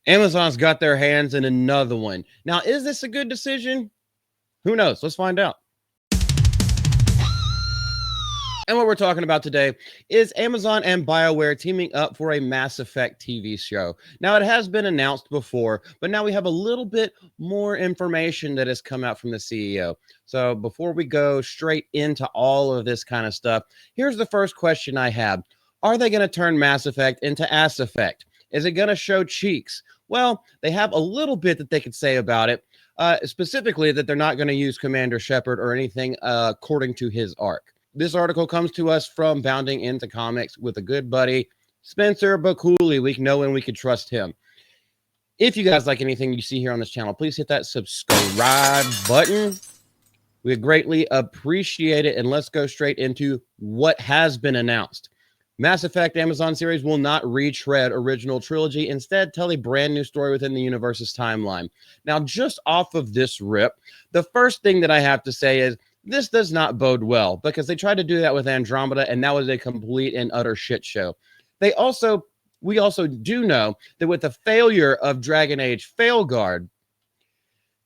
Amazon's got their hands in another one. Now, is this a good decision? Who knows? Let's find out. And what we're talking about today is Amazon and Bioware teaming up for a Mass Effect TV show. Now, it has been announced before, but now we have a little bit more information that has come out from the CEO. So, before we go straight into all of this kind of stuff, here's the first question I have. Are they going to turn Mass Effect into Ass Effect? Is it going to show cheeks? Well, they have a little bit that they could say about it, specifically that they're not going to use Commander Shepard or anything according to his arc. This article comes to us from Bounding into Comics with a good buddy, Spencer Bacouli. We know and we can trust him. If you guys like anything you see here on this channel, please hit that subscribe button. We greatly appreciate it. And let's go straight into what has been announced. Mass Effect Amazon series will not retread original trilogy, instead tell a brand new story within the universe's timeline. Now, just off of this rip, the first thing that I have to say is this does not bode well, because they tried to do that with Andromeda, and that was a complete and utter shit show. We also do know that with the failure of Dragon Age Failguard,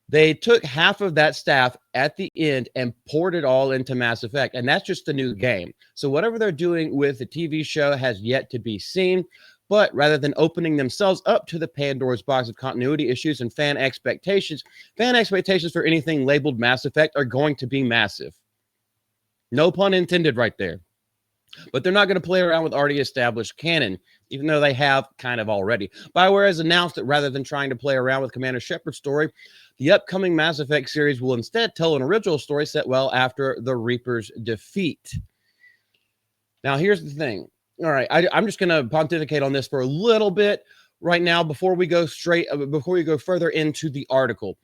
they took half of that staff at the end and poured it all into Mass Effect, and that's just the new game. So whatever they're doing with the TV show has yet to be seen. But rather than opening themselves up to the Pandora's box of continuity issues and fan expectations for anything labeled Mass Effect are going to be massive. No pun intended right there. But they're not going to play around with already established canon, even though they have kind of already. Bioware has announced that rather than trying to play around with Commander Shepard's story, the upcoming Mass Effect series will instead tell an original story set well after the Reaper's defeat. Now, here's the thing. All right, I'm just going to pontificate on this for a little bit right now before we go further into the article.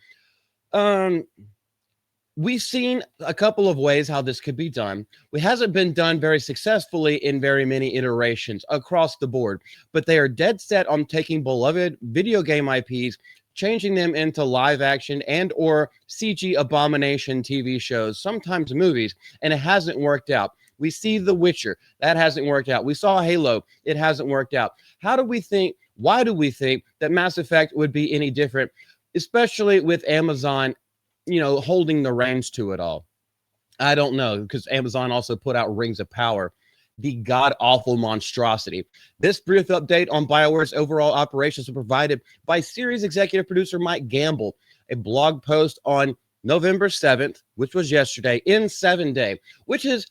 We've seen a couple of ways how this could be done. It hasn't been done very successfully in very many iterations across the board, but they are dead set on taking beloved video game IPs, changing them into live action and or CG abomination TV shows, sometimes movies, and it hasn't worked out. We see The Witcher. That hasn't worked out. We saw Halo. It hasn't worked out. Why do we think that Mass Effect would be any different, especially with Amazon, holding the reins to it all? I don't know, because Amazon also put out Rings of Power, the god-awful monstrosity. This brief update on BioWare's overall operations was provided by series executive producer Mike Gamble, a blog post on November 7th, which was yesterday, N7 Day, which is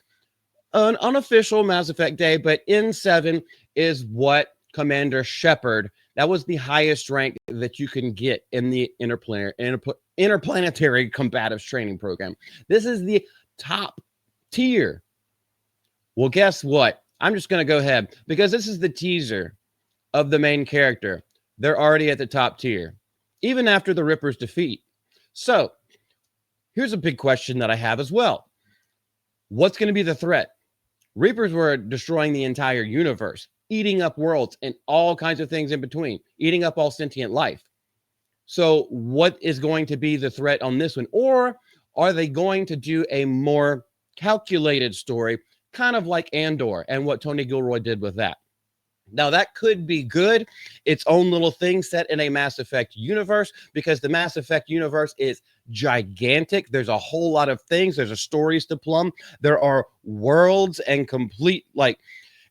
an unofficial Mass Effect day, but N7 is what Commander Shepard, that was the highest rank that you can get in the interplanetary combatives training program. This is the top tier. Well, guess what? I'm just going to go ahead, because this is the teaser of the main character. They're already at the top tier, even after the Ripper's defeat. So here's a big question that I have as well. What's going to be the threat? Reapers were destroying the entire universe, eating up worlds and all kinds of things in between, eating up all sentient life. So what is going to be the threat on this one? Or are they going to do a more calculated story, kind of like Andor and what Tony Gilroy did with that? Now, that could be good, its own little thing set in a Mass Effect universe, because the Mass Effect universe is gigantic. There's a whole lot of things. There's stories to plumb. There are worlds and complete,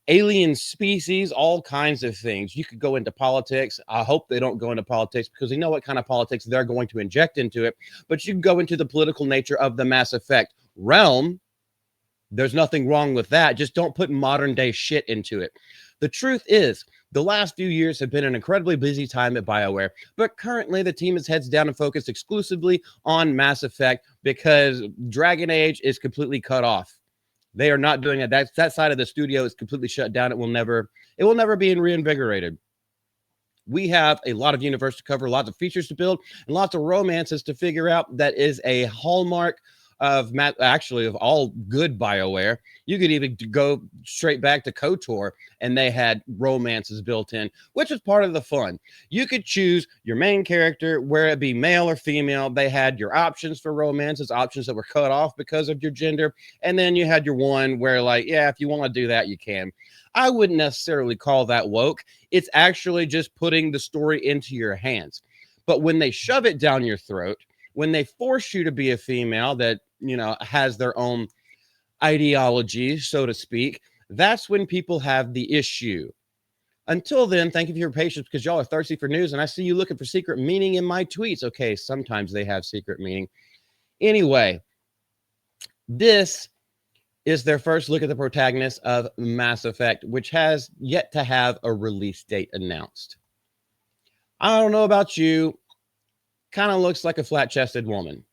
alien species, all kinds of things. You could go into politics. I hope they don't go into politics, because they know what kind of politics they're going to inject into it. But you can go into the political nature of the Mass Effect realm. There's nothing wrong with that. Just don't put modern day shit into it. The truth is, the last few years have been an incredibly busy time at BioWare, but currently the team is heads down and focused exclusively on Mass Effect, because Dragon Age is completely cut off. They are not doing it. That side of the studio is completely shut down. It will never be reinvigorated. We have a lot of universe to cover, lots of features to build, and lots of romances to figure out. That is a hallmark actually of all good BioWare. You could even go straight back to KOTOR, and they had romances built in, which is part of the fun. You could choose your main character, where it be male or female. They had your options for romances, options that were cut off because of your gender, and then you had your one where, like, yeah, if you want to do that, you can. I wouldn't necessarily call that woke. It's actually just putting the story into your hands. But when they shove it down your throat, when they force you to be a female that, has their own ideology, so to speak, that's when people have the issue. Until then, thank you for your patience, because y'all are thirsty for news, and I see you looking for secret meaning in my tweets. Okay, sometimes they have secret meaning. Anyway, this is their first look at the protagonist of Mass Effect, which has yet to have a release date announced. I don't know about you, kind of looks like a flat-chested woman.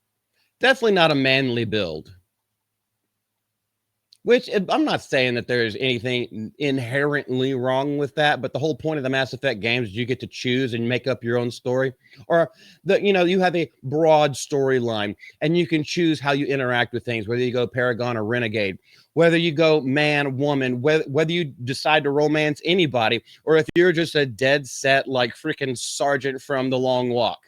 Definitely not a manly build. Which, I'm not saying that there's anything inherently wrong with that, but the whole point of the Mass Effect games is you get to choose and make up your own story, or you have a broad storyline, and you can choose how you interact with things, whether you go Paragon or Renegade, whether you go man, woman, whether you decide to romance anybody, or if you're just a dead set like freaking Sergeant from The Long Walk.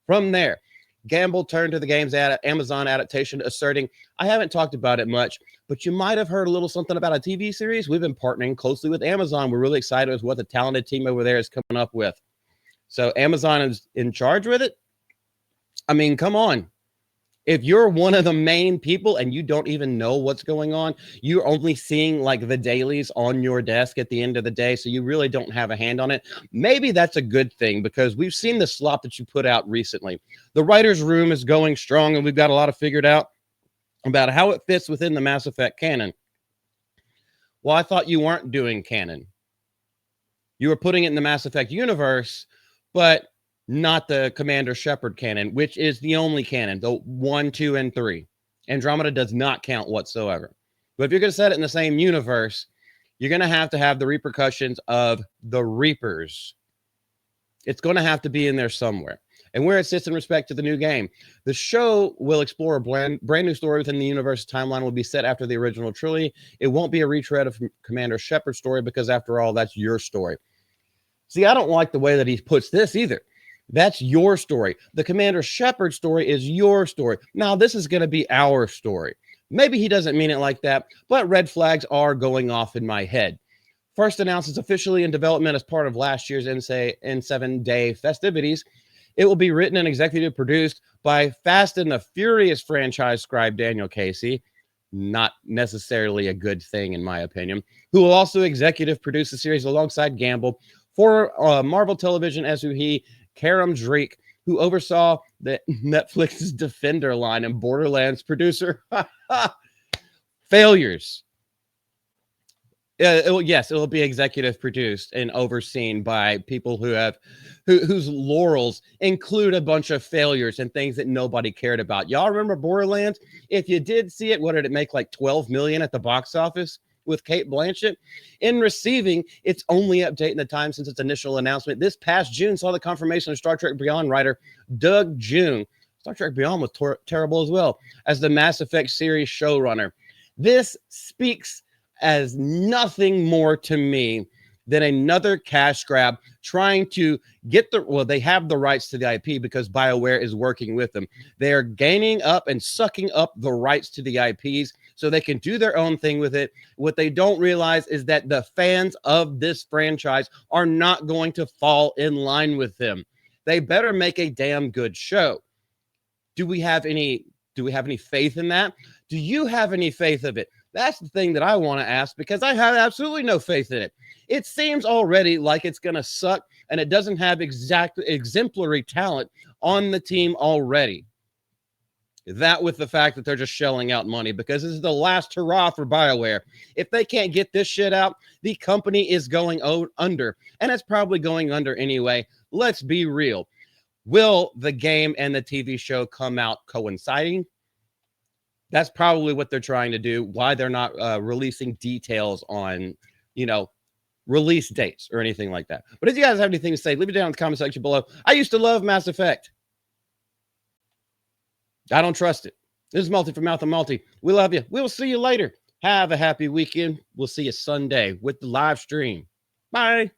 From there, Gamble turned to the game's Amazon adaptation, asserting, I haven't talked about it much, but you might have heard a little something about a TV series. We've been partnering closely with Amazon. We're really excited with what the talented team over there is coming up with. So Amazon is in charge with it. I mean, come on. If you're one of the main people and you don't even know what's going on, you're only seeing like the dailies on your desk at the end of the day, so you really don't have a hand on it. Maybe that's a good thing, because we've seen the slop that you put out recently. The writer's room is going strong, and we've got a lot of figured out about how it fits within the Mass Effect canon. Well, I thought you weren't doing canon. You were putting it in the Mass Effect universe, but not the Commander Shepard canon, which is the only canon, the 1, 2, and 3. Andromeda does not count whatsoever. But if you're going to set it in the same universe, you're going to have the repercussions of the Reapers. It's going to have to be in there somewhere. And where it sits in respect to the new game. The show will explore a brand new story within the universe. Timeline will be set after the original trilogy. It won't be a retread of Commander Shepard's story, because after all, that's your story. See, I don't like the way that he puts this either. That's your story. The Commander Shepard story is your story. Now, this is going to be our story. Maybe he doesn't mean it like that, but red flags are going off in my head. First announced it's officially in development as part of last year's N7 Day festivities. It will be written and executive produced by Fast and the Furious franchise scribe Daniel Casey. Not necessarily a good thing, in my opinion. Who will also executive produce the series alongside Gamble. For Marvel Television, SUE Karam Drake, who oversaw the Netflix's Defender line and Borderlands producer. Failures. It will be executive produced and overseen by people whose laurels include a bunch of failures and things that nobody cared about. Y'all remember Borderlands? If you did see it, what did it make, like 12 million at the box office with Cate Blanchett? In receiving, its only update in the time since its initial announcement this past June saw the confirmation of Star Trek Beyond writer Doug June. Star Trek Beyond was terrible as well, as the Mass Effect series showrunner. This speaks as nothing more to me than another cash grab trying to get they have the rights to the IP because BioWare is working with them. They are gaining up and sucking up the rights to the IPs so they can do their own thing with it. What they don't realize is that the fans of this franchise are not going to fall in line with them. They better make a damn good show. Do we have any faith in that? Do you have any faith of it? That's the thing that I want to ask, because I have absolutely no faith in it. It seems already like it's going to suck, and it doesn't have exemplary talent on the team already. That with the fact that they're just shelling out money, because this is the last hurrah for BioWare. If they can't get this shit out, the company is going under, and it's probably going under anyway. Let's be real. Will the game and the TV show come out coinciding? That's probably what they're trying to do. Why they're not releasing details on, release dates or anything like that. But if you guys have anything to say, leave it down in the comment section below. I used to love Mass Effect. I don't trust it. This is Multi from Mouth and Multi. We love you. We will see you later. Have a happy weekend. We'll see you Sunday with the live stream. Bye.